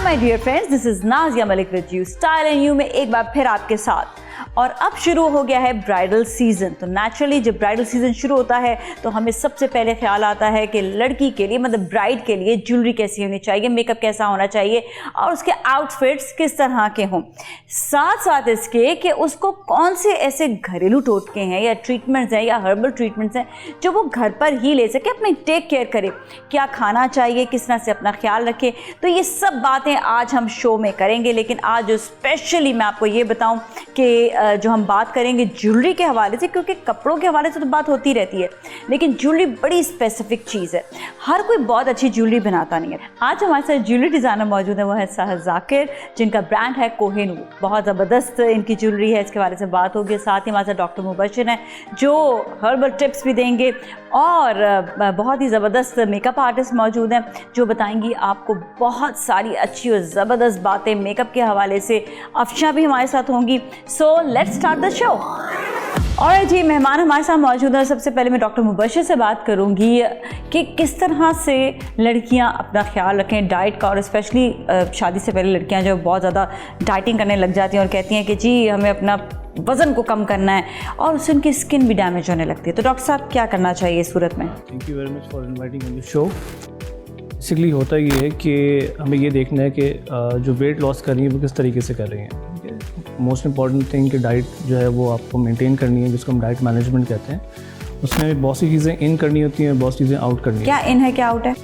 My dear friends, this is Nazia Malik with you style and you में एक बार फिर आपके साथ। और अब शुरू हो गया है ब्राइडल सीज़न। तो नेचुरली जब ब्राइडल सीज़न शुरू होता है तो हमें सबसे पहले ख्याल आता है कि लड़की के लिए, मतलब ब्राइड के लिए ज्वेलरी कैसी होनी चाहिए, मेकअप कैसा होना चाहिए और उसके आउटफिट्स किस तरह के हों। साथ साथ इसके कि उसको कौन से ऐसे घरेलू टोटके हैं या ट्रीटमेंट्स हैं या हर्बल ट्रीटमेंट्स हैं जो वो घर पर ही ले सके, अपनी टेक केयर करे, क्या खाना चाहिए, किस तरह से अपना ख्याल रखे। तो ये सब बातें आज हम शो में करेंगे। लेकिन आज जो स्पेशली मैं आपको ये बताऊं कि जो हम बात करेंगे ज्वेलरी के हवाले से, क्योंकि कपड़ों के हवाले से तो बात होती रहती है, लेकिन ज्वेलरी बड़ी स्पेसिफिक चीज़ है। हर कोई बहुत अच्छी ज्वेलरी बनाता नहीं है। आज हमारे साथ ज्वेलरी डिज़ाइनर मौजूद है, वो है साहर जाकिर, जिनका ब्रांड है कोहिनूर। बहुत ज़बरदस्त इनकी ज्वेलरी है, इसके बारे से बात होगी। साथ ही हमारे साथ डॉक्टर मुबशिर हैं जो हर्बल टिप्स भी देंगे, और बहुत ही ज़बरदस्त मेकअप आर्टिस्ट मौजूद हैं जो बताएंगी आपको बहुत सारी अच्छी और ज़बरदस्त बातें मेकअप के हवाले से। अफशा भी हमारे साथ होंगी। So let's start the show. और जी मेहमान हमारे साथ मौजूद है। सबसे पहले मैं डॉक्टर मुबशिर से बात करूंगी कि किस तरह से लड़कियां अपना ख्याल रखें डाइट का, और स्पेशली शादी से पहले लड़कियां जो बहुत ज़्यादा डाइटिंग करने लग जाती हैं और कहती हैं कि जी हमें अपना वज़न को कम करना है, और उससे उनकी स्किन भी डैमेज होने लगती है। तो डॉक्टर साहब क्या करना चाहिए इस सूरत में? Thank you very much for inviting on the show. Basically होता ये है कि हमें ये देखना है कि जो वेट लॉस कर रही है वो किस तरीके से कर रही हैं। मोस्ट इंपॉर्टेंट थिंग कि डाइट जो है वो आपको मेंटेन करनी है, जिसको हम डाइट मैनेजमेंट कहते हैं। उसमें बहुत सी चीज़ें इन करनी होती हैं, बहुत सी चीज़ें आउट करनी। क्या इन है, क्या आउट है?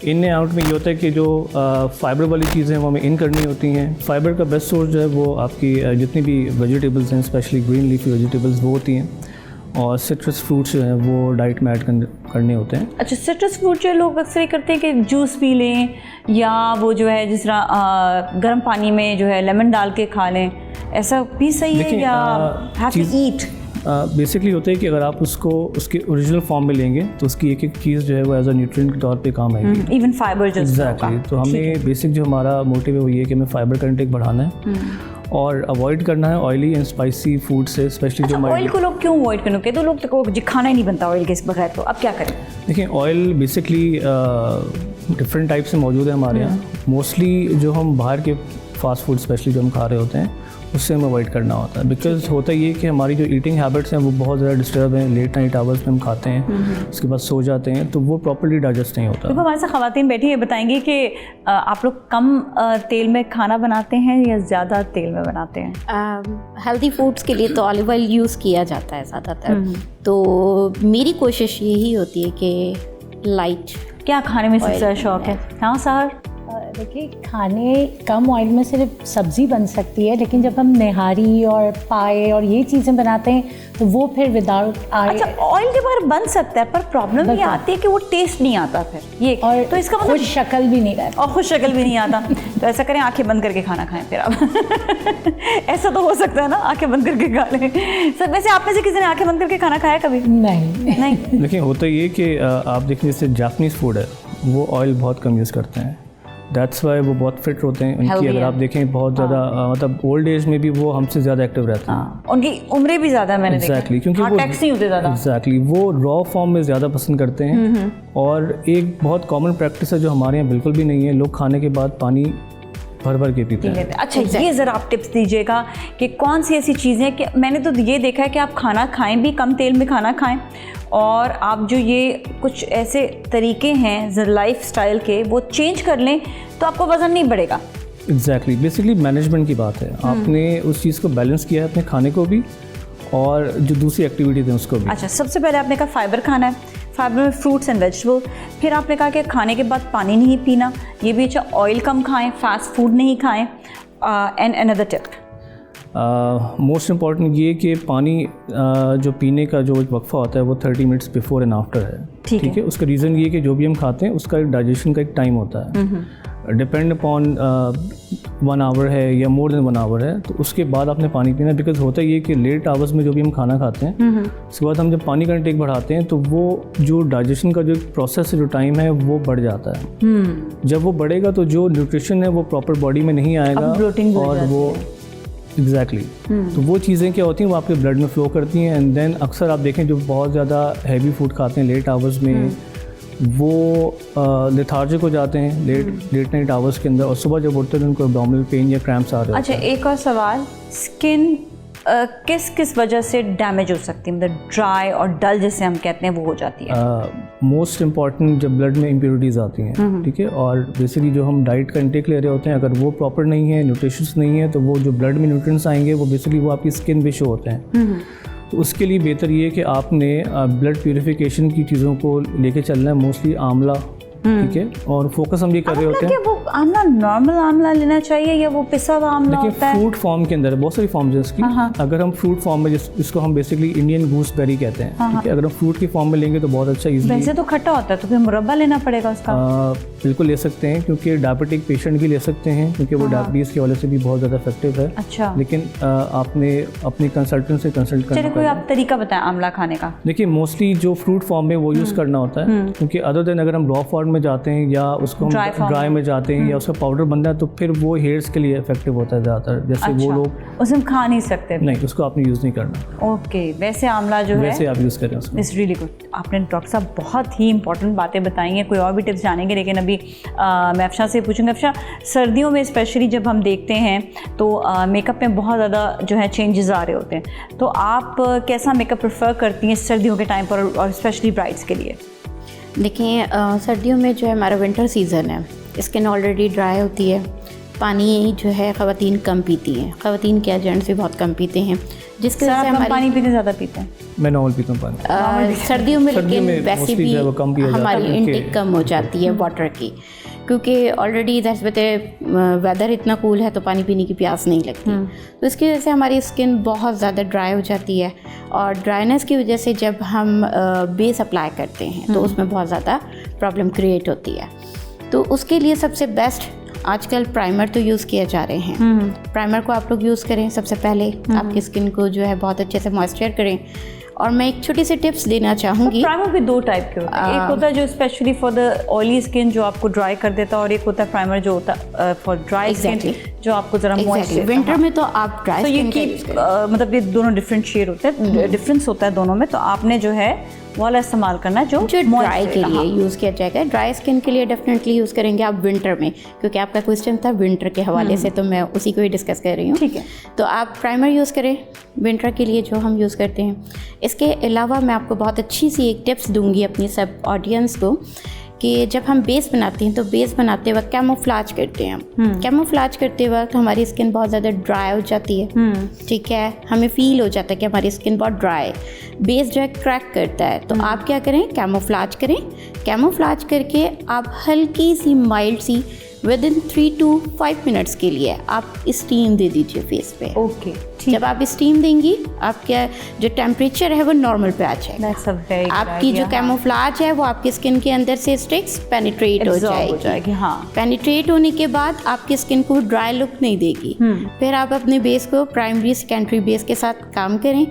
इन ने आउट में ये होता है कि जो फाइबर वाली चीज़ें हैं वो हमें इन करनी होती हैं। फाइबर का बेस्ट सोर्स जो है वो आपकी जितनी भी वेजिटेबल्स हैं, स्पेशली ग्रीन लीफी वेजिटेबल्स, वो होती हैं। और सिट्रस फ्रूट्स जो हैं वो डाइट में ऐड करने होते हैं। अच्छा, सिट्रस फ्रूट जो लोग अक्सर करते हैं कि जूस पी लें, या वो जो है जिस तरह गर्म पानी में जो है लेमन डाल के खा लें, ऐसा भी सही है या हैव टू ईट? बेसिकली होता है कि अगर आप उसको उसके ओरिजिनल फॉर्म में लेंगे तो उसकी एक एक चीज़ जो है वो एज अ न्यूट्रिएंट के तौर पे काम आएगी। इवन फाइबर जो एग्जैक्टली। तो हमें बेसिक जो हमारा मोटिव है वो ये है कि हमें फाइबर का इंटेक बढ़ाना है और अवॉइड करना है ऑयली एंड स्पाइसी फूड से, स्पेशली जो ऑयल को लोग क्यों अवॉइड करने के? तो लोग तो खाना ही नहीं बनता ऑयल के बगैर, तो अब क्या करें? देखिए, ऑयल बेसिकली डिफरेंट टाइप से मौजूद है हमारे यहाँ। मोस्टली जो हम बाहर के फास्ट फूड स्पेशली जो हम खा रहे होते हैं उससे हमें अवॉइड करना होता है। बिकॉज होता ये कि हमारी जो ईटिंग हैबिट्स हैं वो बहुत ज़्यादा डिस्टर्ब हैं। लेट नाइट आवर्स में हम खाते हैं, उसके बाद सो जाते हैं, तो वो प्रॉपर्ली डाइजेस्ट नहीं होता। देखो हमारे साथ ख़वातीन बैठी है, बताएंगी कि आप लोग कम तेल में खाना बनाते हैं या ज़्यादा तेल में बनाते हैं? हेल्दी फूड्स के लिए तो ऑलिव ऑयल यूज़ किया जाता है ज़्यादातर। तो मेरी कोशिश यही होती है कि लाइट। क्या खाने में सबसे ज़्यादा शौक है? हाँ सहर? देखिए, खाने कम ऑयल में सिर्फ सब्ज़ी बन सकती है, लेकिन जब हम निहारी और पाए और ये चीज़ें बनाते हैं तो वो फिर विदाउट अच्छा, ऑयल के बगैर बन सकता है, पर प्रॉब्लम ये आती है कि वो टेस्ट नहीं आता फिर ये, और तो इसका मतलब खुश शक्ल भी नहीं रहता। और खुश शक्ल भी नहीं आता। तो ऐसा करें, आंखें बंद करके खाना खाएं फिर आप। ऐसा तो हो सकता है ना, आंखें बंद करके खा लें। सर वैसे आप में से किसी ने आंखें बंद करके खाना खाया कभी? नहीं। देखिए, होता ये कि आप देखें जैसे जापानीज़ फूड है वो ऑयल बहुत कम यूज़ करते हैं। दैट्स वाई वो बहुत फिट होते हैं। उनकी अगर आप देखें बहुत ज़्यादा मतलब ओल्ड एज में भी वो हमसे ज़्यादा एक्टिव रहते हैं। उनकी उम्रें भी ज़्यादा, मैंने देखा। एग्जैक्टली, क्योंकि वो टैक्स नहीं होते ज़्यादा। एग्जैक्टली, वो रॉ फॉर्म में ज़्यादा पसंद करते हैं। और एक बहुत कॉमन प्रैक्टिस है जो हमारे यहाँ बिल्कुल भी नहीं है, लोग खाने के बाद पानी भर के पीते हैं। अच्छा, ये ज़रा आप टिप्स दीजिएगा कि कौन सी ऐसी चीज़ें कि मैंने तो ये देखा है कि आप खाना खाएं भी कम तेल में खाना खाएं, और आप जो ये कुछ ऐसे तरीके हैं लाइफ स्टाइल के वो चेंज कर लें तो आपको वज़न नहीं बढ़ेगा। एग्जैक्टली, बेसिकली मैनेजमेंट की बात है। आपने उस चीज़ को बैलेंस किया है, अपने खाने को भी और जो दूसरी एक्टिविटीज़ हैं उसको भी। अच्छा, सबसे पहले आपने कहा फाइबर खाना है, फाइबर में फ्रूट्स एंड वेजिटेबल। फिर आपने कहा कि खाने के बाद पानी नहीं पीना, ये भी अच्छा, ऑयल कम खाएं, फास्ट फूड नहीं खाएं, and another tip most important ये कि पानी जो पीने का जो वक्फा होता है वो 30 मिनट्स बिफोर एंड आफ्टर है। ठीक है। उसका रीज़न ये कि जो भी हम खाते हैं उसका डाइजेशन का एक टाइम होता है, डिपेंड अपॉन 1 आवर है या मोर देन 1 आवर है, तो उसके बाद आपने पानी पीना। बिकॉज होता ये कि लेट आवर्स में जो भी हम खाना खाते हैं उसके बाद हम जब पानी का इंटेक बढ़ाते हैं तो वो जो डाइजेशन का जो प्रोसेस जो टाइम है वो बढ़ जाता है। जब वो बढ़ेगा तो जो न्यूट्रिशन है वो प्रॉपर बॉडी में नहीं आएगा, और वो एग्जैक्टली तो वो चीज़ें क्या होती हैं वो आपके ब्लड में फ्लो करती हैं। एंड देन अक्सर आप देखें जो बहुत ज़्यादा हैवी फूड खाते हैं लेट आवर्स में, वो लेथार्जिक हो जाते हैं लेट नाइट आवर्स के अंदर, और सुबह जब उठते हैं उनको एब्डोमिनल पेन या क्रैम्प्स आ रहे होते हैं। अच्छा, एक और सवाल, स्किन किस किस वजह से डैमेज हो सकती है, मतलब ड्राई और डल जिसे हम कहते हैं वो हो जाती है? मोस्ट इम्पॉर्टेंट जब ब्लड में इम्प्योरिटीज़ आती हैं, ठीक है, और बेसिकली जो हम डाइट का इंटेक ले रहे होते हैं अगर वो प्रॉपर नहीं है, न्यूट्रिशियस नहीं है, तो वो जो ब्लड में न्यूट्रिएंट्स आएंगे वो बेसिकली वो आपकी स्किन पे शो होते हैं। तो उसके लिए बेहतर ये है कि आपने ब्लड प्यूरिफिकेशन की चीज़ों को लेके चलना है, मोस्टली आंवला, ठीक है, और फोकस हम ये कर रहे होते हैं। वो आंवला नॉर्मल आंवला लेना चाहिए या वो पिसा हुआ आंवला होता है? फ्रूट फॉर्म के अंदर बहुत सारी फॉर्म्स हैं इसकी। अगर हम फ्रूट फॉर्म में जिसको हम बेसिकली इंडियन गूसबेरी कहते हैं, ठीक है, अगर हम फ्रूट की फॉर्म में लेंगे तो बहुत अच्छा इजीली। वैसे तो खट्टा होता है, तो फिर मुरब्बा लेना पड़ेगा उसका? बिल्कुल ले सकते हैं, क्योंकि डायबिटिक पेशेंट भी ले सकते हैं, क्योंकि वो डायबिटीज़ की वजह से भी बहुत ज़्यादा इफेक्टिव है। अच्छा, लेकिन आपने अपनी कंसल्टेंट से कंसल्ट करना। चलिए, कोई आप तरीका बताएं आंवला खाने का। देखिए, मोस्टली जो फ्रूट फॉर्म में वो यूज़ करना होता है, क्योंकि अदर देन अगर हम रॉ फॉर्म में जाते हैं या उसको हम ड्राई में जाते हैं या उसका पाउडर बनता है, तो फिर वो हेयर्स के लिए इफेक्टिव होता है ज़्यादातर। जैसे वो लोग उसे हम खा नहीं सकते। नहीं, उसको आपने यूज़ नहीं करना। ओके, वैसे आंवला जो है वैसे आप यूज़ करें उसको। It's really good. आपने डॉक्टर साहब बहुत ही इंपॉर्टेंट बातें बताई हैं, कोई और भी टिप्स जानेंगे, लेकिन अभी मैं अफशा से पूछूंगी। अफशा, सर्दियों में स्पेशली जब हम देखते हैं तो मेकअप में बहुत ज़्यादा जो है चेंजेस आ रहे होते हैं, तो आप कैसा मेकअप प्रेफर करती हैं सर्दियों के टाइम पर और स्पेशली ब्राइड्स के लिए? देखिए, सर्दियों में जो है हमारा विंटर सीज़न है, स्किन ऑलरेडी ड्राई होती है, पानी जो है ख़वातीन कम पीती हैं, ख़वातीन के जेंट्स भी बहुत कम पीते हैं, जिसके वजह से हमारी पानी पीते ज़्यादा पीते हैं। मैं नॉर्मल पीता हूँ पानी सर्दियों में, लेकिन वैसे भी हमारी इंटेक कम हो जाती है वाटर की, क्योंकि ऑलरेडी दैट्स वेदर इतना कूल है तो पानी पीने की प्यास नहीं लगती। तो इसकी वजह से हमारी स्किन बहुत ज़्यादा ड्राई हो जाती है, और ड्राइनेस की वजह से जब हम बेस अप्लाई करते हैं तो उसमें बहुत ज़्यादा प्रॉब्लम क्रिएट होती है। तो उसके लिए सबसे बेस्ट आजकल प्राइमर तो यूज़ किए जा रहे हैं। प्राइमर को आप लोग यूज़ करें, सबसे पहले आपकी स्किन को जो है बहुत अच्छे से मॉइस्चर करें। और मैं एक छोटी सी टिप्स देना चाहूँगी। प्राइमर भी दो टाइप के होते हैं, एक होता है जो specially for the oily skin जो आपको ड्राई कर देता है, और एक होता है प्राइमर जो होता है फॉर ड्राई स्किन जो आपको जरा मॉइस्चर। विंटर में तो आप ड्राई स्किन का यूज़ करें। मतलब ये दोनों डिफरेंट शेड होते हैं, डिफरेंस होता है दोनों में, तो आपने जो है वाला इस्तेमाल करना है जो ड्राई के लिए यूज़ किया जाएगा। ड्राई स्किन के लिए डेफिनेटली यूज़ करेंगे आप विंटर में, क्योंकि आपका क्वेश्चन था विंटर के हवाले से, तो मैं उसी को ही डिस्कस कर रही हूँ। ठीक है, तो आप प्राइमर यूज़ करें विंटर के लिए जो हम यूज़ करते हैं। इसके अलावा मैं आपको बहुत अच्छी सी एक टिप्स दूंगी अपनी सब ऑडियंस को, कि जब हम बेस बनाते हैं तो बेस बनाते वक्त कैमोफ्लेज करते हैं। कैमोफ्लेज करते वक्त हमारी स्किन बहुत ज़्यादा ड्राई हो जाती है, ठीक है, हमें फील हो जाता है कि हमारी स्किन बहुत ड्राई है, बेस जो है क्रैक करता है। तो आप क्या करें, कैमोफ्लेज करें। कैमोफ्लेज करके आप हल्की सी माइल्ड सी विदिन 3 to 5 मिनट्स के लिए आप स्टीम दे दीजिए फेस पे। ओके, जब आप स्टीम देंगी, आपका जो टेम्परेचर है वो नॉर्मल पे आ जाएगा। आपकी जो कैमोफ्लेज है वो आपकी स्किन के अंदर से स्टिक्स पेनिट्रेट हो जाएगी। हाँ, पेनिट्रेट होने के बाद आपकी स्किन को ड्राई लुक नहीं देगी। फिर आप अपने बेस को प्राइमरी सेकेंडरी बेस के साथ काम करें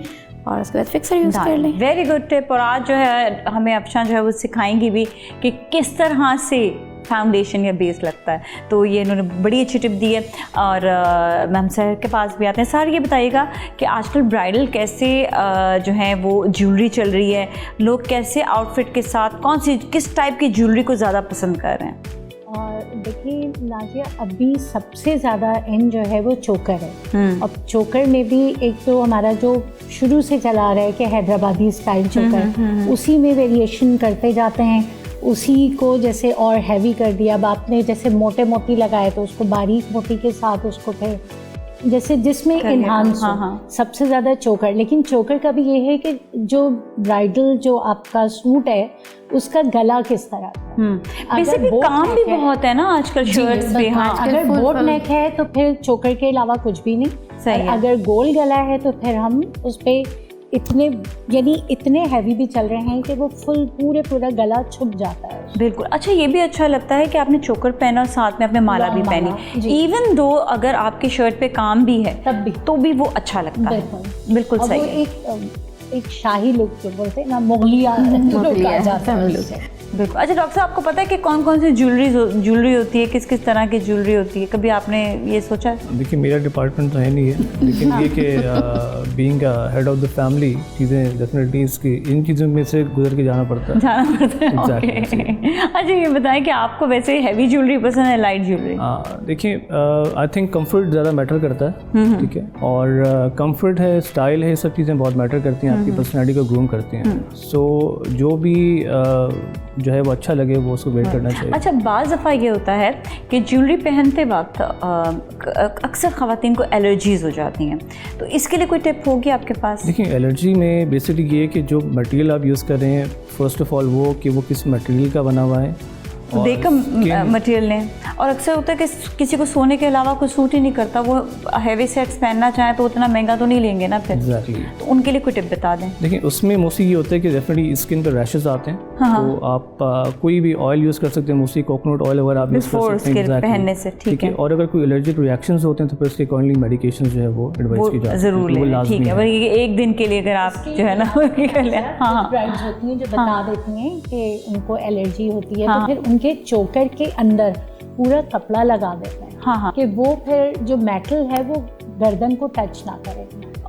और उसके बाद फिक्सर यूज़ कर लें। Very good tip. और आज जो है हमें अफशा जो है वो सिखाएंगी भी कि किस तरह से फाउंडेशन या बेस लगता है, तो ये इन्होंने बड़ी अच्छी टिप दी है। और मैम सर के पास भी आते हैं। सर, ये बताइएगा कि आजकल ब्राइडल कैसे जो है वो ज्वेलरी चल रही है, लोग कैसे आउटफिट के साथ किस टाइप की ज्वेलरी को ज़्यादा पसंद कर रहे हैं? और देखिए नाजिया, अभी सबसे ज़्यादा इन जो है वो चोकर है। अब चोकर में भी एक तो हमारा जो शुरू से चला आ रहा है कि हैदराबादी स्टाइल चोकर, उसी में वेरिएशन करते जाते हैं, उसी को जैसे और हैवी कर दिया। अब आपने जैसे मोटे मोती लगाए तो उसको बारीक मोती के साथ उसको फिर जैसे जिसमें इन्हांस हो। सबसे ज़्यादा चोकर। लेकिन चोकर का भी ये है कि जो ब्राइडल जो आपका सूट है उसका गला किस तरह का, बेसिकली काम भी बहुत है ना आजकल शर्ट्स पे। हाँ, अगर बोट नेक है तो फिर चोकर के अलावा कुछ भी नहीं। सही है। अगर गोल गला है तो फिर हम उस पर इतने हैवी भी चल रहे हैं कि वो पूरा गला छुप जाता है। बिल्कुल। अच्छा, ये भी अच्छा लगता है कि आपने चोकर पहना और साथ में आपने माला भी पहनी, इवन दो अगर आपके शर्ट पे काम भी है तब भी तो भी वो अच्छा लगता है। बिल्कुल सही है। एक शाही लुक जो बोलते हैं ना, मुगलिया लुक आ जाता है। बिल्कुल। अच्छा डॉक्टर साहब, आपको पता है कि कौन कौन सी ज्वेलरी होती है, किस किस तरह की ज्वेलरी होती है? कभी आपने ये सोचा है? देखिए मेरा डिपार्टमेंट तो है नहीं है, लेकिन ये कि being head of the family चीज़ें डेफिनेटली इसकी इन चीज़ों में से गुजर के जाना पड़ता है। अच्छा ये बताएं कि आपको वैसे हैवी ज्वेलरी पसंद है, लाइट ज्वेलरी? देखिए आई थिंक कंफर्ट ज़्यादा मैटर करता है, ठीक है, और कंफर्ट है, स्टाइल है, ये सब चीज़ें बहुत मैटर करती हैं, आपकी पर्सनैलिटी को ग्रूम करती हैं। सो जो भी जो है वो अच्छा लगे वो उसको वेट करना चाहिए। अच्छा बाज़ दफ़ा ये होता है कि ज्वेलरी पहनते वक्त अक्सर ख़वातीन को एलर्जीज़ हो जाती हैं, तो इसके लिए कोई टिप होगी आपके पास? देखिए एलर्जी में बेसिकली ये है कि जो मटेरियल आप यूज़ कर रहे हैं, फर्स्ट ऑफ ऑल वो कि वो किस मटेरियल का बना हुआ है, देखकर मटेरियल लें। और अक्सर होता है कि किसी को सोने के अलावा कुछ सूट ही नहीं करता, वो हैवी सेट्स पहनना चाहें तो उतना महंगा तो नहीं लेंगे ना फिर। एग्जैक्टली। तो उनके लिए कोई टिप बता दें। देखिए उसमें मोस्टली ये होता है कि डेफिनेटली स्किन पर रैशेस आते हैं, तो आप कोई भी ऑयल यूज़ कर सकते हैं, मोस्टली कोकोनट ऑयल अगर आप यूज़ कर सकते हैं पहनने से, ठीक है। और अगर कोई एलर्जिक रिएक्शंस होते हैं तो फिर उसके अकॉर्डिंगली मेडिकेशन जो है वो एडवाइस की जाती है, ज़रूर लें, ठीक है। ये एक दिन के लिए अगर आप जो है ना ब्राइड्स होती हैं जो बता देती हैं कि उनको एलर्जी होती है, तो फिर उनके चोकर के अंदर पूरा कपड़ा लगा देते हैं कि वो फिर जो मेटल है वो गर्दन को टच ना करे।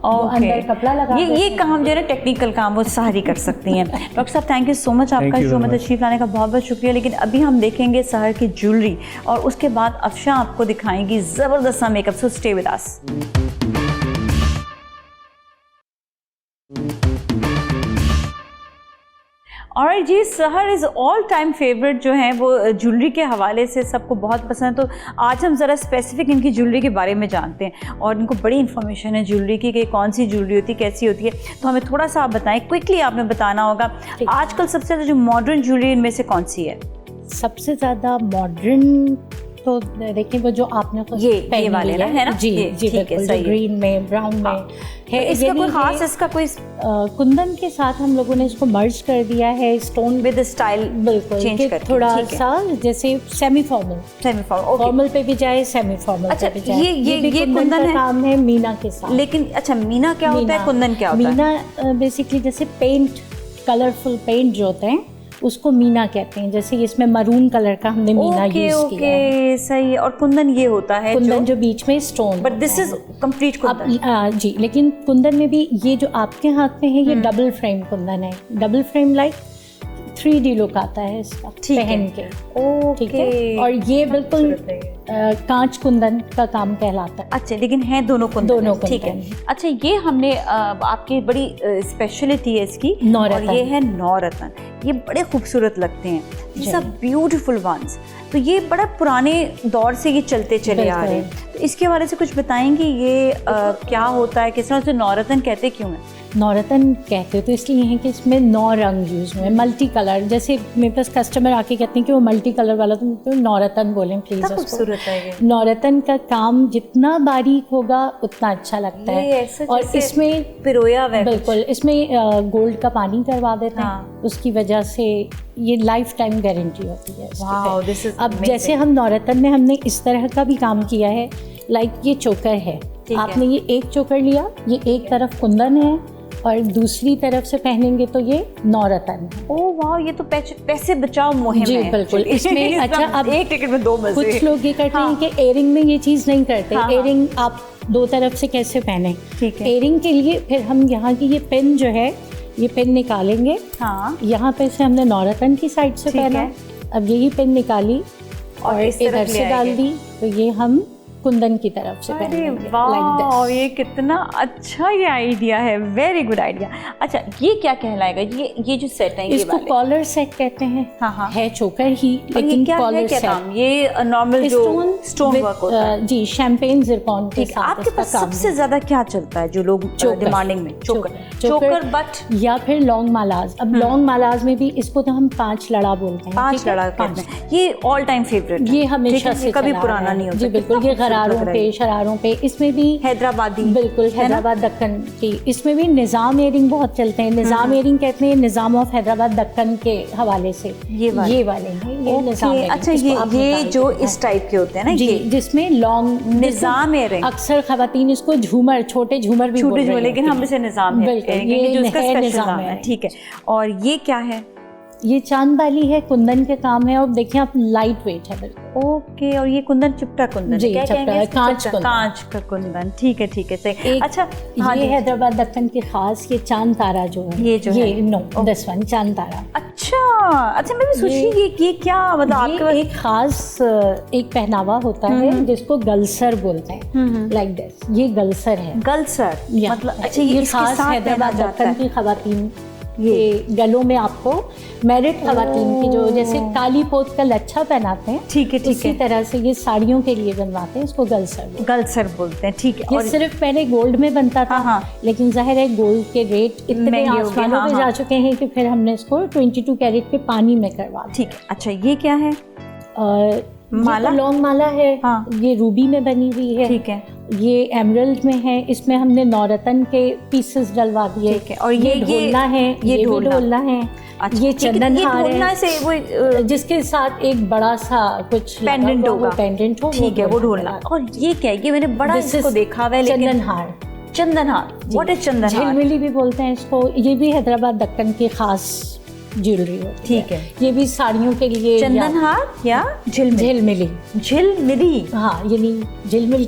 अंदर कपड़ा लगा ये काम जो है ना टेक्निकल काम वो सारी कर सकती हैं। डॉक्टर साहब थैंक यू सो मच, आपका शो में तशरीफ लाने का बहुत बहुत शुक्रिया। लेकिन अभी हम देखेंगे सहर की ज्वेलरी और उसके बाद अफशा आपको दिखाएंगी ज़बरदस्त सा मेकअप, सो स्टे विद अस। और जी सहर इज़ ऑल टाइम फेवरेट जो हैं वो ज्वेलरी के हवाले से सबको बहुत पसंद है। तो आज हम ज़रा स्पेसिफिक इनकी ज्वेलरी के बारे में जानते हैं और इनको बड़ी इन्फॉर्मेशन है ज्वेलरी की कि कौन सी ज्वेलरी होती है, कैसी होती है। तो हमें थोड़ा सा आप बताएं, क्विकली आपने बताना होगा आजकल सबसे ज़्यादा जो मॉडर्न ज्वेलरी इनमें से कौन सी है? सबसे ज़्यादा मॉडर्न तो देखिए वो जो आपने ये वाले ना, है ना? जी जी बिल्कुल, जो ग्रीन में ब्राउन में है। इसका कोई खास, इसका कोई कुंदन के साथ हम लोगों ने इसको मर्ज कर दिया है, स्टोन विद स्टाइल बिल्कुल चेंज करके, थोड़ा सा जैसे सेमी फॉर्मल फॉर्मल पे भी जाए, सेमी फॉर्मल पे भी जाए। ये कुंदन का काम है मीना के साथ। लेकिन अच्छा मीना क्या होता है, कुंदन क्या होता है? मीना बेसिकली जैसे पेंट, कलरफुल पेंट जो होते हैं उसको मीना कहते हैं। जैसे इसमें मरून कलर का हमने मीना यूज किया है। सही है। और कुंदन ये होता है कुंदन जो बीच में stone, but this is complete kundan. जी, लेकिन कुंदन में भी ये जो आपके हाथ में है ये डबल फ्रेम कुंदन है। Double frame like 3D look आता है इसका पहन के। ठीक है। और ये बिल्कुल कांच कुंदन का काम कहलाता है। अच्छा, लेकिन है दोनों कुंदन, ठीक है। अच्छा, ये हमने आपकी बड़ी स्पेशलिटी है इसकी, और ये है नौरतन। ये बड़े खूबसूरत लगते हैं, ये सब ब्यूटीफुल वंस। तो ये बड़ा पुराने दौर से ये चलते चले आ रहे हैं, तो इसके बारे से कुछ बताएंगे ये क्या होता है, किस तरह से नौरतन कहते क्यों है? नौरतन कहते तो इसलिए हैं कि इसमें 9 रंग यूज हुए, मल्टी कलर। जैसे मेरे पास कस्टमर आके कहते हैं कि वो मल्टी कलर वाला, तो नौरतन बोलें प्लीज। खूबसूरत है। नौरतन का काम जितना बारीक होगा उतना अच्छा लगता है। और इसमें पिरोया हुआ बिल्कुल, इसमें गोल्ड का पानी करवा देते हैं, उसकी वजह से ये लाइफ टाइम गारंटी होती है। अब जैसे हम नौरतन में हमने इस तरह का भी काम किया है, लाइक ये चोकर है, आपने ये एक चोकर लिया, ये एक तरफ कुंदन है और दूसरी तरफ से पहनेंगे तो ये नौरतन है। ओह वाह, ये तो पैसे बचाओ मुहिम जी है। बिल्कुल। इसमें अच्छा, अब एक टिकट में 2 मजे। कुछ लोग ये करते हैं कि एयरिंग में ये चीज़ नहीं करते। एयरिंग आप 2 तरफ से कैसे पहने? ठीक है। एयरिंग के लिए फिर हम यहाँ की ये पिन जो है, ये पिन निकालेंगे। यहाँ पे से हमने नौरतन की साइड से पहना, अब यही पिन निकाली और इधर से डाल दी, तो ये हम कुंदन की तरफ से पहनेंगे। वाह, ये कितना अच्छा ये आइडिया है, वेरी गुड आइडिया। अच्छा, ये क्या कहलाएगा? ये जो सेट है, इसको कॉलर सेट कहते हैं। है चोकर ही, लेकिन कॉलर सेट। ये नॉर्मल जो स्टोन वर्क होता है। जी, शैम्पेन जिरकॉन के साथ। आपके पास सबसे ज्यादा क्या चलता है जो लोग डिमांडिंग में? चोकर बट या फिर लॉन्ग मालाज। अब लॉन्ग मालाज में भी इसको तो हम 5 लड़ा बोलते हैं। 5 लड़ा कहते हैं। ये ऑल टाइम फेवरेट, ये हमेशा से कभी पुराना नहीं होता। जी बिल्कुल, ये गरारों पे, शरारों पे। इसमें भी हैदराबादी, बिल्कुल हैदराबाद दक्कन की। इसमें भी निज़ाम एयरिंग बहुत चलते हैं। निज़ाम एयरिंग कहते हैं निज़ाम ऑफ हैदराबाद दक्कन के हवाले से ये वाले हैं, ये निज़ाम एयरिंग। अच्छा, ये जो इस टाइप के होते हैं ना, जी, जिसमें लॉन्ग निज़ाम एयरिंग। अक्सर खवातीन इसको झूमर, छोटे झूमर भी बोलते हैं, लेकिन हम इसे निज़ाम एयरिंग, जो इसका स्पेशल नाम है। ठीक है। और ये क्या है? ये चांद बाली है, कुंदन के काम है, और देखिए आप लाइट वेट है बिल्कुल। ओके, और ये कुंदन चिपटा कुंदन जी, क्या चिपटा कहेंगे है, इसको? कांच चिपटा, कुंदन। कांच का कुंदन, ठीक है सही। अच्छा हाँ ये जी। हैदराबाद दक्कन की खास ये चांद तारा जो है, ये जो है? नो दिस वन चांद तारा। अच्छा मैं भी सोची ये क्या मतलब आपके ये एक खास एक पहनावा होता है जिसको गलसर बोलते हैं, लाइक दिस, ये गलसर है। गलसर या, मतलब अच्छा ये इसके खास साथ हैदराबाद पहना जाता दक्कन है। की खवातीन ये गलों में आपको मैरिड खवातीन की जो जैसे काली पोत का लच्छा पहनाते हैं, ठीक है इसी तरह से ये साड़ियों के लिए बनवाते हैं, इसको गलसर बोलते हैं, ठीक है। ये सिर्फ पहले गोल्ड में बनता था, हाँ। लेकिन जाहिर है गोल्ड के रेट इतने महंगे हो गए, आसमानों पे हाँ। जा चुके हैं कि फिर हमने इसको 22 कैरेट के पानी में करवा दिया। ठीक है। अच्छा ये क्या है? माला, लॉन्ग माला है, हाँ। ये रूबी में बनी हुई है, ठीक है। ये एमरल्ड में है, इसमें हमने नौरतन के पीसेस डलवा दिए, ठीक है। और ये ढोलना है, ये भी ढोलना है। अच्छा, ये चंदन हार ढोलना है से वो जिसके साथ एक बड़ा सा कुछ पेंडेंट होगा, पेंडेंट हो, ठीक है, वो ढोलना। और ये क्या है? ये मैंने बड़ा इसको देखा हुआ है, लेकिन चंदन हार। चंदन हार, व्हाट इज चंदन हार? झिलमिली भी बोलते हैं इसको, ये भी हैदराबाद दक्कन की खास ज्वेलरी होती है। ठीक है। ये भी साड़ियों के लिए चंदन हार या झिलमिली? झिलमिली, हाँ, यानी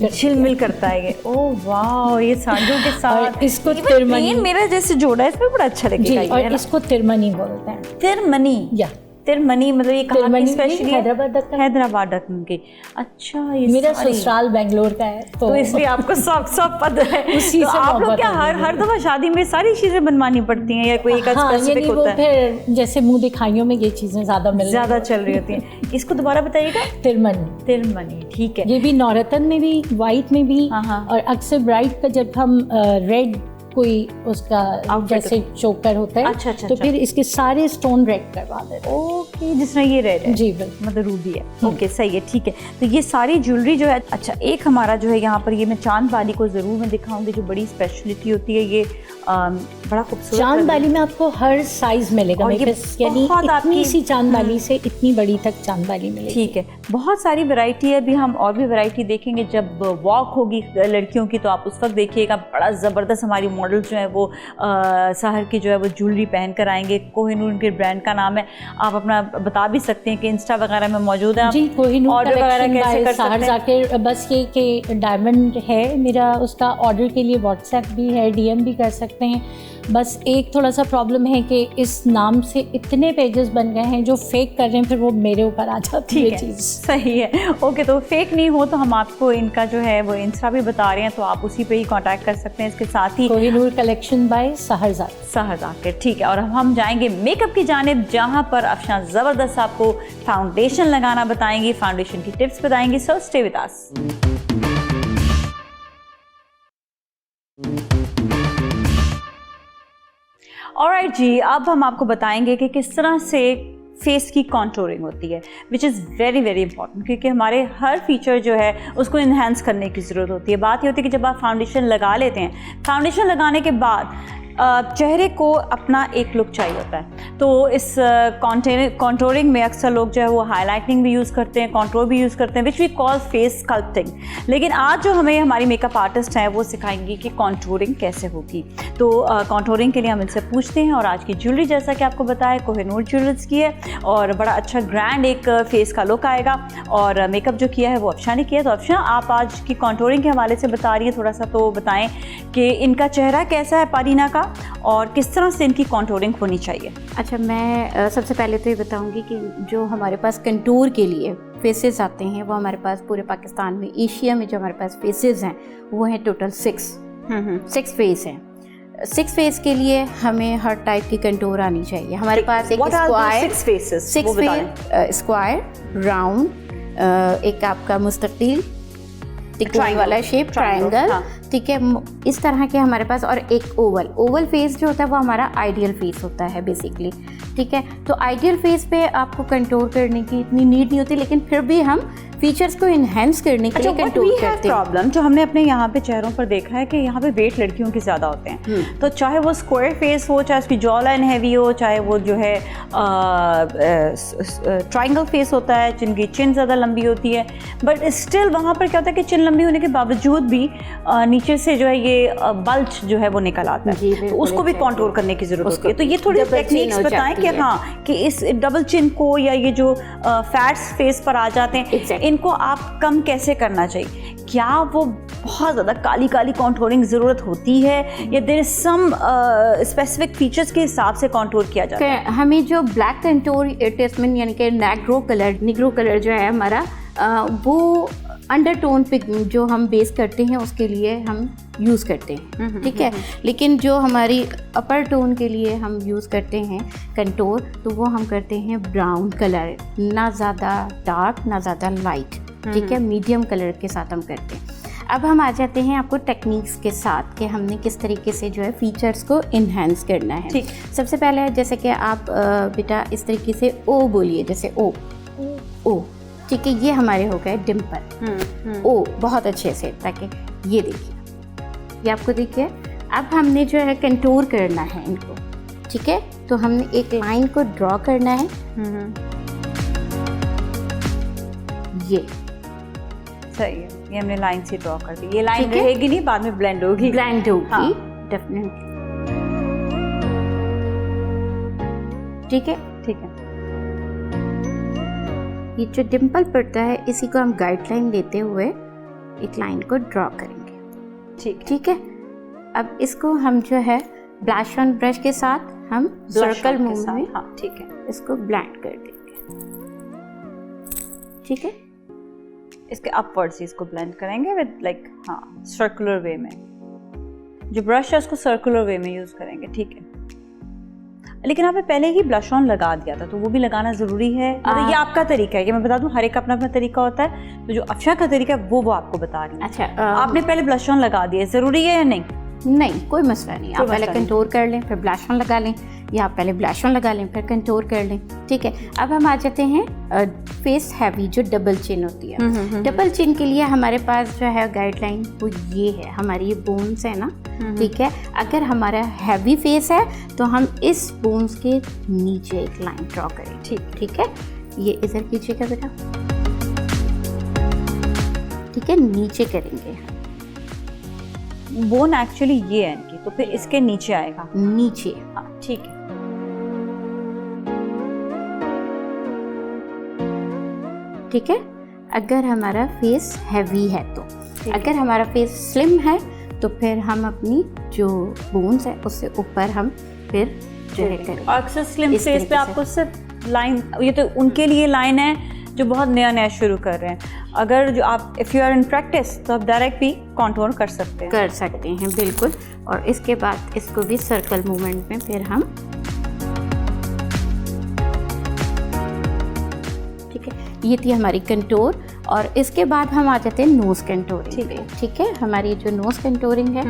झिलमिल करता है ये। ओह वाह, ये साड़ियों के साथ इसको ये तिरमनी, पेन मेरा जैसे जोड़ा है, इसमें बड़ा अच्छा लगेगा। जी, और इसको तिरमनी बोलते हैं। तिरमनी, या तिरमनी मतलब ये कहाँ की स्पेशली? हैदराबाद दक्कन। हैदराबाद दक्कन की। अच्छा ये मेरा ससुराल बेंगलोर का है, तो इसलिए आपको सब पता है। उसी तो से आप लोग मोहब्बत क्या है हर दफा शादी में सारी चीजें बनवानी पड़ती हैं या कोई एक हाँ, स्पेसिफिक यानी होता वो है? फिर जैसे मुंह दिखाइयों में ये चीजें ज्यादा चल रही होती हैं। इसको दोबारा बताइएगा। तिरमनी। तिरमनी, ठीक है। ये भी नौरतन में भी, वाइट में भी, हाँ। और अक्सर ब्राइड का जब हम रेड कोई उसका जैसे चोकर होता है, अच्छा, तो फिर इसके सारे स्टोन रेड करवा देते हैं। ओके, जिस तरह ये रेड है, जी बिल्कुल, मतलब रूबी है। ओके सही है, ठीक है। तो ये सारी ज्वेलरी जो है, अच्छा एक हमारा जो है यहाँ पर ये मैं चांद बाली को जरूर मैं दिखाऊंगी, जो बड़ी स्पेशलिटी होती है। ये बड़ा खूबसूरत चांद बाली में आपको हर साइज मिलेगा, और ये यानी बहुत इतनी आपकी- सी चांद बाली से इतनी बड़ी तक चांद बाली मिलेगी। ठीक है, बहुत सारी वैरायटी है। अभी हम और भी वैरायटी देखेंगे जब वॉक होगी लड़कियों की, तो आप उस वक्त देखिएगा बड़ा ज़बरदस्त हमारी मॉडल जो है वो शहर की जो है वो ज्वेलरी पहन कर आएंगे। कोहिनूर उनके ब्रांड का नाम है, आप अपना बता भी सकते हैं कि इंस्टा वगैरह में मौजूद है। जी, कोहिनूर ऑर्डर वगैरह कैसे कर सकते हैं? जाके बस ये कि डायमंड है मेरा, उसका ऑर्डर के लिए व्हाट्सएप भी है, डीएम भी कर सकते हैं। बस एक थोड़ा सा प्रॉब्लम है कि इस नाम से इतने पेजेस बन गए हैं जो फेक कर रहे हैं, फिर वो मेरे ऊपर आ जाती है चीज़। सही है, ओके। तो फेक नहीं हो तो हम आपको इनका जो है वो इंस्टा भी बता रहे हैं, तो आप उसी पे ही कांटेक्ट कर सकते हैं। इसके साथ ही कोहिनूर कलेक्शन बाय सहरज़ा के, ठीक है। और हम जाएंगे मेकअप की जानिब, जहाँ पर अफशान ज़बरदस्त आपको फाउंडेशन लगाना बताएंगी, फाउंडेशन की टिप्स बताएंगी। So stay with us. Alright जी, अब हम आपको बताएंगे कि किस तरह से फेस की कॉन्टोरिंग होती है, which is very very important, क्योंकि हमारे हर फीचर जो है उसको इन्हेंस करने की ज़रूरत होती है। बात ये होती है कि जब आप फाउंडेशन लगा लेते हैं, फाउंडेशन लगाने के बाद चेहरे को अपना एक लुक चाहिए होता है। तो इस कॉन्टोरिंग में अक्सर लोग जो है वो हाईलाइटिंग भी यूज़ करते हैं, कॉन्टोर भी यूज़ करते हैं, which we call face sculpting. लेकिन आज जो हमें हमारी मेकअप आर्टिस्ट हैं वो सिखाएंगी कि कॉन्टोरिंग कैसे होगी। तो कॉन्टोरिंग के लिए हम इनसे पूछते हैं। और आज की ज्वेलरी जैसा कि आपको बताया कोहिनूर ज्वेलर्स की है, और बड़ा अच्छा ग्रैंड एक फेस का लुक आएगा। और मेकअप जो किया है वो अफशा ने किया। तो अफशा, आप आज की कॉन्टोरिंग के हवाले से बता रही हैं, थोड़ा सा तो बताएं कि इनका चेहरा कैसा है पारीना का, और किस तरह से इनकी कॉन्टोरिंग होनी चाहिए। अच्छा, मैं सबसे पहले तो ये बताऊंगी कि जो हमारे पास कंटूर के लिए फेसेस आते हैं वो हमारे पास पूरे पाकिस्तान में, एशिया में जो हमारे पास फेसेस हैं वो हैं टोटल 6 फेस हैं। 6 फेस के लिए हमें हर टाइप की कंटूर आनी चाहिए। हमारे पास एक स्क्वायर, राउंड, एक आपका मुस्तकिल त्रिकोण वाला शेप, ट्रायंगल, ठीक है, इस तरह के हमारे पास, और एक ओवल फेस जो होता है वो हमारा आइडियल फेस होता है बेसिकली। ठीक है, तो आइडियल फेस पे आपको कंटूर करने की इतनी नीड नहीं होती, लेकिन फिर भी हम फीचर्स को इन्हेंस करने के लिए कंटूर करते हैं। प्रॉब्लम जो हमने अपने यहाँ पे चेहरों पर देखा है कि यहाँ पे वेट लड़कियों के ज़्यादा होते हैं, तो चाहे वो स्क्वायर फेस हो, चाहे उसकी जॉ लाइन हैवी हो, चाहे वो जो है ट्रायंगल फेस होता है जिनकी चिन ज़्यादा लंबी होती है, बट स्टिल वहाँ पर क्या होता है कि चिन लंबी होने के बावजूद भी नीचे से जो है ये बल्ज जो है वो निकल आता है, तो उसको भी कॉन्टूर करने की ज़रूरत होती है। तो ये थोड़ी टेक्निक्स बताएं कि हाँ कि इस डबल चिन को या ये जो फैट्स फेस पर आ जाते हैं इनको आप कम कैसे करना चाहिए? क्या वो बहुत ज़्यादा काली काली कॉन्टूरिंग ज़रूरत होती है या there is some specific features के हिसाब से कॉन्टूर किया जाता है? हमें जो ब्लैक कंटूर ट्रीटमेंट यानी कि निग्रो कलर जो है हमारा वो अंडरटोन पे जो हम बेस करते हैं उसके लिए हम यूज़ करते हैं, ठीक है। लेकिन जो हमारी अपर टोन के लिए हम यूज़ करते हैं कंटूर, तो वो हम करते हैं ब्राउन कलर, ना ज़्यादा डार्क ना ज़्यादा लाइट, ठीक है, मीडियम कलर के साथ हम करते हैं। अब हम आ जाते हैं आपको टेक्निक्स के साथ कि हमने किस तरीके से जो है फीचर्स को इन्हेंस करना है। ठीक। सबसे पहले जैसे कि आप बेटा इस तरीके से ओ बोलिए, जैसे ओ, ठीक है, ये हमारे हो गए डिम्पल, ओ बहुत अच्छे से, ताकि ये देखिए, ये आपको देखिए। अब हमने जो है कंटूर करना है इनको, ठीक है, तो हमने एक लाइन को ड्रॉ करना है, ये सही है, ये हमने लाइन से ड्रॉ कर दी। ये लाइन रहेगी नहीं, बाद में ब्लेंड होगी, हाँ। डेफिनेटली, ठीक है, ठीक है। ये जो डिम्पल पड़ता है इसी को हम गाइडलाइन लेते हुए एक लाइन को ड्रॉ करेंगे, ठीक है। अब इसको हम जो है ब्लश ऑन ब्रश के साथ हम सर्कल मूव में, हाँ, ठीक है, इसको ब्लेंड कर देंगे, ठीक है। इसके अपवर्ड्स इसको ब्लेंड करेंगे विद लाइक हाँ सर्कुलर वे में, जो ब्रश है उसको सर्कुलर वे में यूज़ करेंगे, ठीक है। लेकिन आपने पहले ही ब्लश ऑन लगा दिया था, तो वो भी लगाना ज़रूरी है? ये आपका तरीका है कि मैं बता दूं, हर एक का अपना अपना तरीका होता है, तो जो अफशा का तरीका है वो आपको बता रही है। अच्छा, आपने पहले ब्लश ऑन लगा दिया, ज़रूरी है या नहीं? नहीं, कोई मसला नहीं। आप पहले कंटूर कर लें, फिर ब्लश ऑन लगा लें, या आप पहले ब्लश ऑन लगा लें फिर कंटूर कर लें, ठीक है। अब हम आ जाते हैं फेस हैवी, जो डबल चिन होती है। डबल चिन के लिए हमारे पास जो है गाइडलाइन वो ये है, हमारी ये बोन्स है ना, ठीक है। अगर हमारा हैवी फेस है तो हम इस बोन्स के नीचे एक लाइन ड्रॉ करें, ठीक है। ये इधर कीजिएगा बेटा, ठीक है, नीचे करेंगे। बोन एक्चुअली ये है इनकी, तो फिर इसके नीचे आएगा, नीचे, हाँ, ठीक है। ठीक है। अगर हमारा फेस हैवी है तो, अगर हमारा फेस स्लिम है तो फिर हम अपनी जो बोन्स है उससे ऊपर हम फिर जो है करें। अक्सर स्लिम फेस पे आपको सिर्फ लाइन, ये तो उनके लिए लाइन है जो बहुत नया नया शुरू कर रहे हैं। अगर जो आप if you are in practice तो आप डायरेक्ट भी कॉन्टूर कर सकते हैं, बिल्कुल। और इसके बाद इसको भी सर्कल मूवमेंट में फिर हम, ठीक है, ये थी हमारी कंटूर। और इसके बाद हम आ जाते हैं नोज़ कंटूरिंग, ठीक है। हमारी जो नोज़ कंटूरिंग है,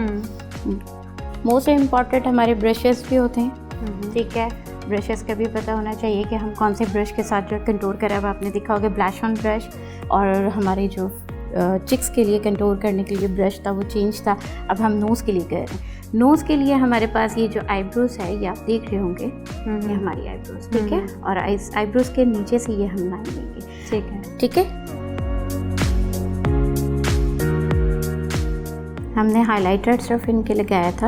मोस्ट इम्पॉर्टेंट हमारे ब्रशेस भी होते हैं, ठीक है। ब्रशेस का भी पता होना चाहिए कि हम कौन से ब्रश के साथ जो कंटूर करें। अब आपने देखा होगा ब्लश ऑन ब्रश, और हमारे जो चिक्स के लिए कंटूर करने के लिए ब्रश था वो चेंज था। अब हम नोज़ के लिए कर रहे हैं। नोज़ के लिए हमारे पास ये जो आईब्रोज है, ये आप देख रहे होंगे, ये हमारी आईब्रोज, ठीक है। और आईब्रोज के नीचे से ये हम लाइन लेंगे, ठीक है। हमने हाइलाइटर सिर्फ इनके लगाया था,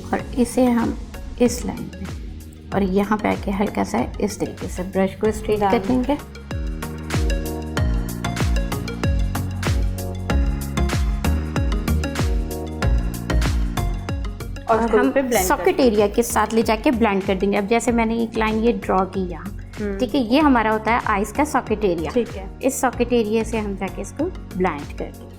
और इसे हम इस लाइन पे और यहाँ पे आके हल्का सा इस तरीके से ब्रश को स्ट्रेट कर देंगे। और हम सॉकेट एरिया के साथ ले जाके ब्लेंड कर देंगे। अब जैसे मैंने एक लाइन ये ड्रॉ की यहाँ, ठीक है, ये हमारा होता है आइज का सॉकेट एरिया, ठीक है। इस सॉकेट एरिया से हम जाके इसको ब्लेंड कर देंगे।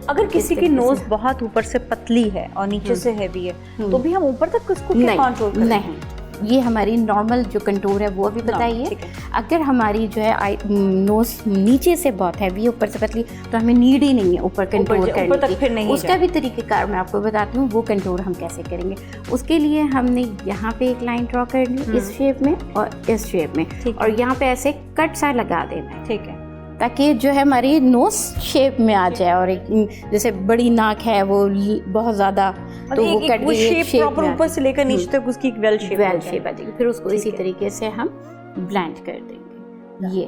अगर किसी की नोज बहुत ऊपर से पतली है और नीचे से हैवी है, तो भी हम ऊपर तक उसको क्या कंट्रोल करें? ये हमारी नॉर्मल जो कंटूर है वो भी बताइए। अगर हमारी जो है नोज नीचे से बहुत हैवी है, ऊपर से पतली, तो हमें नीड ही नहीं है ऊपर कंटूर करने की। उसका भी तरीक़ेकार मैं आपको बताती हूँ, वो कंटूर हम कैसे करेंगे। उसके लिए हमने यहाँ पे एक लाइन ड्रॉ करनी इस शेप में और इस शेप में, और यहाँ पे ऐसे कट सा लगा देना है, ठीक है, ताकि जो है हमारी नोज शेप में आ जाए। और एक जैसे बड़ी नाक है वो बहुत ज़्यादा, तो वो कट गई शेप प्रॉपर ऊपर से लेकर नीचे तक उसकी एक वेल शेप आ जाएगी। फिर उसको इसी तरीके से हम ब्लेंड कर देंगे। ये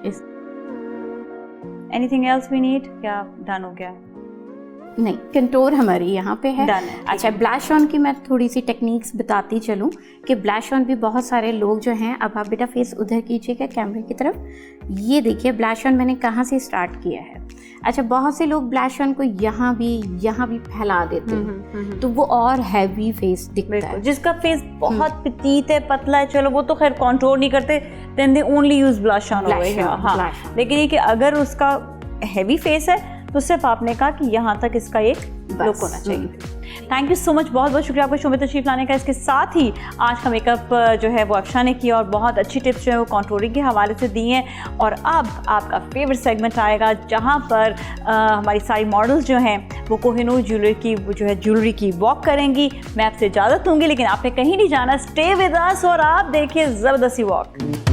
इस एनीथिंग एल्स वी नीड, क्या डन हो गया? नहीं, कंटूर हमारी यहाँ पे है। अच्छा, ब्लश ऑन की मैं थोड़ी सी टेक्निक्स बताती चलूँ कि ब्लश ऑन भी बहुत सारे लोग जो हैं, अब आप बेटा फेस उधर कीजिएगा कैमरे की तरफ, ये देखिए ब्लश ऑन मैंने कहाँ से स्टार्ट किया है। अच्छा, बहुत से लोग ब्लश ऑन को यहाँ भी फैला देते हैं, तो वो और हैवी फेस दिखता है। जिसका फेस बहुत petite है, पतला है, चलो वो तो खैर कंट्रोल नहीं करते, then they only use blush on. हाँ, लेकिन ये कि अगर उसका हैवी फेस है तो सिर्फ आपने कहा कि यहाँ तक इसका एक लुक होना चाहिए। थैंक यू सो मच, बहुत बहुत शुक्रिया आपको शो में तशरीफ लाने का। इसके साथ ही आज का मेकअप जो है वो अफशा ने किया और बहुत अच्छी टिप्स जो है वो कॉन्टूरिंग के हवाले से दी हैं। और अब आपका फेवरेट सेगमेंट आएगा जहाँ पर हमारी सारी मॉडल्स जो हैं वो कोहिनूर ज्वेलरी की वॉक करेंगी। मैं आपसे इजाज़त दूँगी, लेकिन आपने कहीं नहीं जाना, स्टे विद अस और आप देखिए ज़बरदस्ती वॉक।